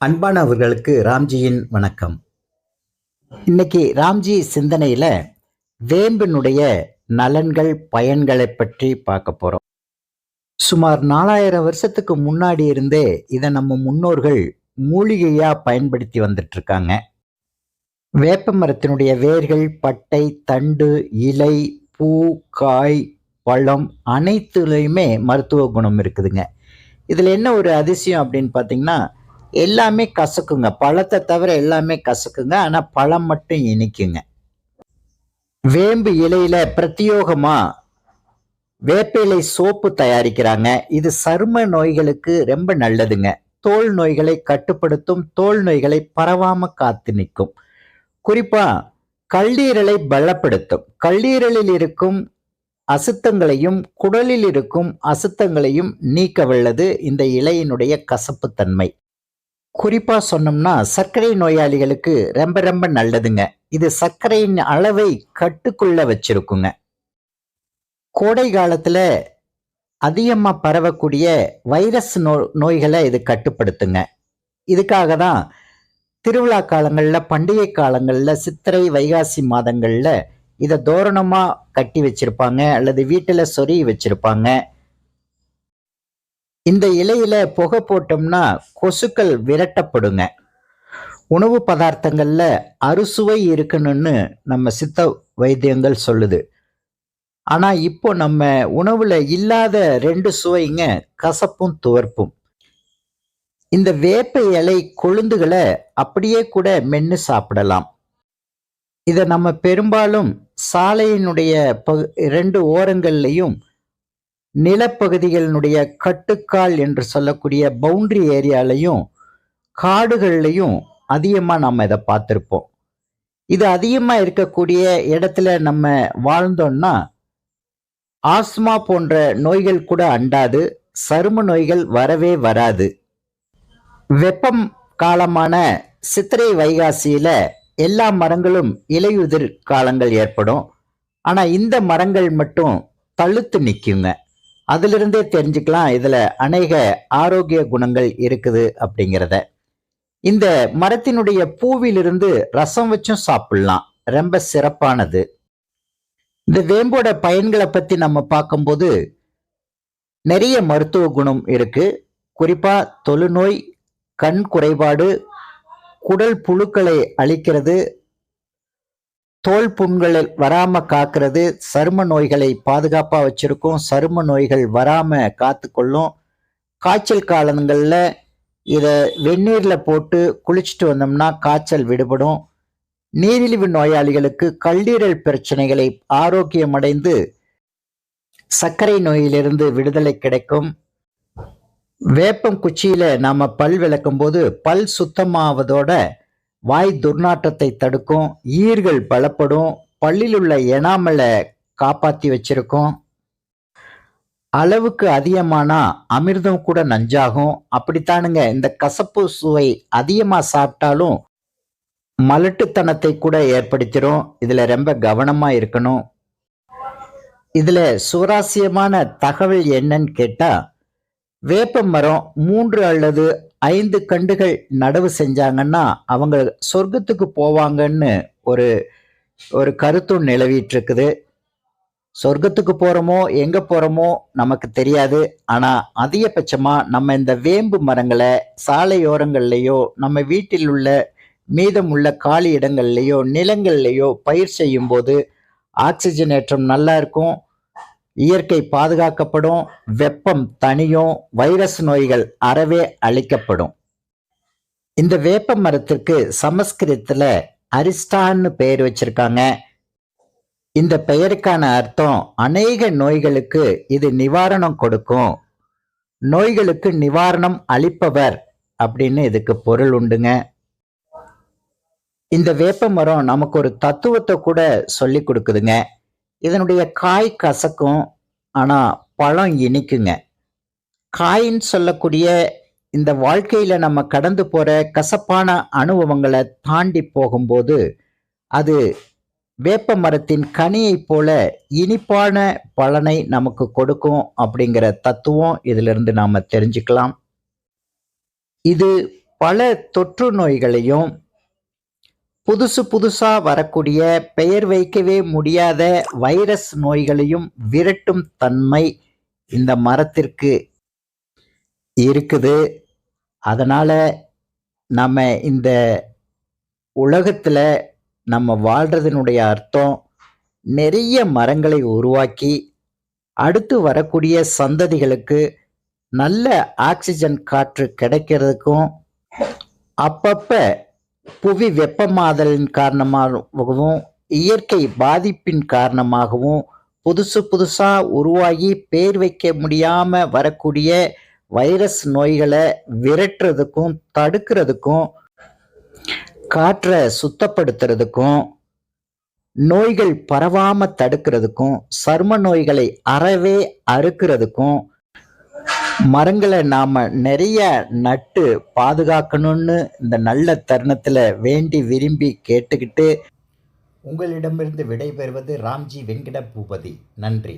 அன்பானவர்களுக்கு ராம்ஜியின் வணக்கம். இன்னைக்கு ராம்ஜி சிந்தனையில வேம்பினுடைய நலன்கள் பயன்களை பற்றி பார்க்க போறோம். சுமார் 4000 வருஷத்துக்கு முன்னாடி இருந்தே இதை நம்ம முன்னோர்கள் மூலிகையா பயன்படுத்தி வந்துட்டு இருக்காங்க. வேப்ப மரத்தினுடைய வேர்கள், பட்டை, தண்டு, இலை, பூ, காய், பழம் அனைத்துலையுமே மருத்துவ குணம் இருக்குதுங்க. இதுல என்ன ஒரு அதிசயம் அப்படின்னு பார்த்தீங்கன்னா, எல்லாமே கசக்குங்க. பழத்தை தவிர எல்லாமே கசக்குங்க. ஆனா பழம் மட்டும் இனிக்குங்க. வேம்பு இலையில பிரத்யோகமா வேப்ப இலை சோப்பு தயாரிக்கிறாங்க. இது சரும நோய்களுக்கு ரொம்ப நல்லதுங்க. தோல் நோய்களை கட்டுப்படுத்தும், தோல் நோய்களை பரவாம காத்து நிற்கும். குறிப்பா கல்லீரலை பலப்படுத்தும். கல்லீரலில் இருக்கும் அசுத்தங்களையும் குடலில் இருக்கும் அசுத்தங்களையும் நீக்க வல்லது இந்த இலையினுடைய கசப்புத்தன்மை. குறிப்பா சொன்னோம்னா சர்க்கரை நோயாளிகளுக்கு ரொம்ப ரொம்ப நல்லதுங்க. இது சர்க்கரையின் அளவை கட்டுக்குள்ள வச்சிருக்குங்க. கோடை காலத்துல அதிகமா பரவக்கூடிய வைரஸ் நோய்களை இது கட்டுப்படுத்துங்க. இதுக்காக தான் திருவிழா காலங்கள்ல, பண்டிகை காலங்கள்ல, சித்திரை வைகாசி மாதங்கள்ல இதை தோரணமா கட்டி வச்சிருப்பாங்க அல்லது வீட்டுல சொருகி வச்சிருப்பாங்க. இந்த இலையில புகை போட்டோம்னா கொசுக்கள் விரட்டப்படுங்க. உணவு பதார்த்தங்கள்ல அறுசுவை இருக்கணும்னு நம்ம சித்த வைத்தியங்கள் சொல்லுது. ஆனா இப்போ நம்ம உணவுல இல்லாத 2 சுவைங்க, கசப்பும் துவர்ப்பும். இந்த வேப்ப இலை கொழுந்துகளை அப்படியே கூட மென்னு சாப்பிடலாம். இதை நம்ம பெரும்பாலும் சாலையினுடைய 2 ஓரங்கள்லையும், நிலப்பகுதிகளினுடைய கட்டுக்கால் என்று சொல்லக்கூடிய பவுண்டரி ஏரியாலையும், காடுகள்லையும் அதிகமா நம்ம இதை பார்த்திருப்போம். இது அதிகமா இருக்கக்கூடிய இடத்துல நம்ம வாழ்ந்தோம்னா ஆஸ்மா போன்ற நோய்கள் கூட அண்டாது, சரும நோய்கள் வரவே வராது. வெப்பம் காலமான சித்திரை வைகாசியில எல்லா மரங்களும் இலையுதிர் காலங்கள் ஏற்படும். ஆனா இந்த மரங்கள் மட்டும் தழுத்து நிற்குங்க. அதிலிருந்தே தெரிஞ்சுக்கலாம் இதுல அநேக ஆரோக்கிய குணங்கள் இருக்குது அப்படிங்கிறத. இந்த மரத்தினுடைய பூவிலிருந்து ரசம் வச்சும் சாப்பிடலாம். ரொம்ப சிறப்பானது. இந்த வேம்போட பயன்களை பத்தி நம்ம பார்க்கும்போது நிறைய மருத்துவ குணம் இருக்கு. குறிப்பா தொழுநோய், கண் குறைபாடு, குடல் புழுக்களை அழிக்கிறது, தோல் புண்களை வராம காக்கிறது, சரும நோய்களை பாதுகாப்பா வச்சிருக்கும், சரும நோய்கள் வராம காத்துக்கொள்ளும். காய்ச்சல் காலங்கள்ல இதை வெந்நீர்ல போட்டு குளிச்சுட்டு வந்தோம்னா காய்ச்சல் விடுபடும். நீரிழிவு நோயாளிகளுக்கு கல்லீரல் பிரச்சனைகளை ஆரோக்கியமடைந்து சர்க்கரை நோயிலிருந்து விடுதலை கிடைக்கும். வேப்பம் குச்சியில நாம பல் விளக்கும் போது பல் சுத்தமாவதோட வாய் துர்நாற்றத்தை தடுக்கும், ஈர்கள் பலப்படும், பல்லில் உள்ள எனாமலை காப்பாத்தி வச்சிருக்கும். அளவுக்கு அதிகமானா அமிர்தம் கூட நஞ்சாகும். அப்படித்தானுங்க இந்த கசப்பு சுவை அதிகமா சாப்பிட்டாலும் மலட்டுத்தனத்தை கூட ஏற்படுத்திடும். இதுல ரொம்ப கவனமா இருக்கணும். இதுல சுவாரஸ்யமான தகவல் என்னன்னு கேட்டா, வேப்ப மரம் 3 அல்லது 5 கண்டுகள் நடவு செஞ்சாங்கன்னா அவங்க சொர்க்கத்துக்கு போவாங்கன்னு ஒரு ஒரு கருத்தும் நிலவிட்டு இருக்குது. சொர்க்கத்துக்கு போறோமோ எங்க போறோமோ நமக்கு தெரியாது. ஆனா அதிகபட்சமா நம்ம இந்த வேம்பு மரங்களை சாலையோரங்கள்லயோ, நம்ம வீட்டில் உள்ள மீதம் உள்ள காலி இடங்கள்லையோ, நிலங்கள்லையோ பயிர் செய்யும் போது ஆக்சிஜனேற்றம் நல்லா இருக்கும், இயற்கை பாதுகாக்கப்படும், வெப்பம் தனியும், வைரஸ் நோய்கள் அறவே அழிக்கப்படும். இந்த வேப்ப மரத்திற்கு சமஸ்கிருதத்துல அரிஸ்டான்னு பெயர் வச்சிருக்காங்க. இந்த பெயருக்கான அர்த்தம் அநேக நோய்களுக்கு இது நிவாரணம் கொடுக்கும், நோய்களுக்கு நிவாரணம் அளிப்பவர் அப்படின்னு இதுக்கு பொருள் உண்டுங்க. இந்த வேப்ப மரம் நமக்கு ஒரு தத்துவத்தை கூட சொல்லி கொடுக்குதுங்க. இதனுடைய காய் கசக்கும், ஆனா பழம் இனிக்குங்க. காயின்னு சொல்லக்கூடிய இந்த வாழ்க்கையில நம்ம கடந்து போற கசப்பான அனுபவங்களை தாண்டி போகும்போது அது வேப்ப மரத்தின் கனியை போல இனிப்பான பலனை நமக்கு கொடுக்கும் அப்படிங்கிற தத்துவம் இதிலிருந்து நாம தெரிஞ்சுக்கலாம். இது பல தொற்று நோய்களையும் புதுசு புதுசா வரக்கூடிய பெயர் வைக்கவே முடியாத வைரஸ் நோய்களையும் விரட்டும் தன்மை இந்த மரத்திற்கு இருக்குது. அதனால நம்ம இந்த உலகத்துல நம்ம வாழ்றதனுடைய அர்த்தம் நிறைய மரங்களை உருவாக்கி அடுத்து வரக்கூடிய சந்ததிகளுக்கு நல்ல ஆக்சிஜன் காற்று கிடைக்கிறதுக்கும், அப்பப்ப புவி வெப்பமாதலின் காரணமாகவும் இயற்கை பாதிப்பின் காரணமாகவும் புதுசு புதுசா உருவாகி பேர் வைக்க முடியாம வரக்கூடிய வைரஸ் நோய்களை விரட்டுறதுக்கும் தடுக்கிறதுக்கும், காற்றை சுத்தப்படுத்துறதுக்கும், நோய்கள் பரவாம தடுக்கிறதுக்கும், சர்ம நோய்களை அறவே அறுக்கிறதுக்கும் மரங்களை நாம நிறைய நட்டு பாதுகாக்கணும்னு இந்த நல்ல தருணத்துல வேண்டி விரும்பி கேட்டுக்கிட்டு உங்களிடமிருந்து விடைபெறுவது ராம்ஜி வெங்கட பூபதி. நன்றி.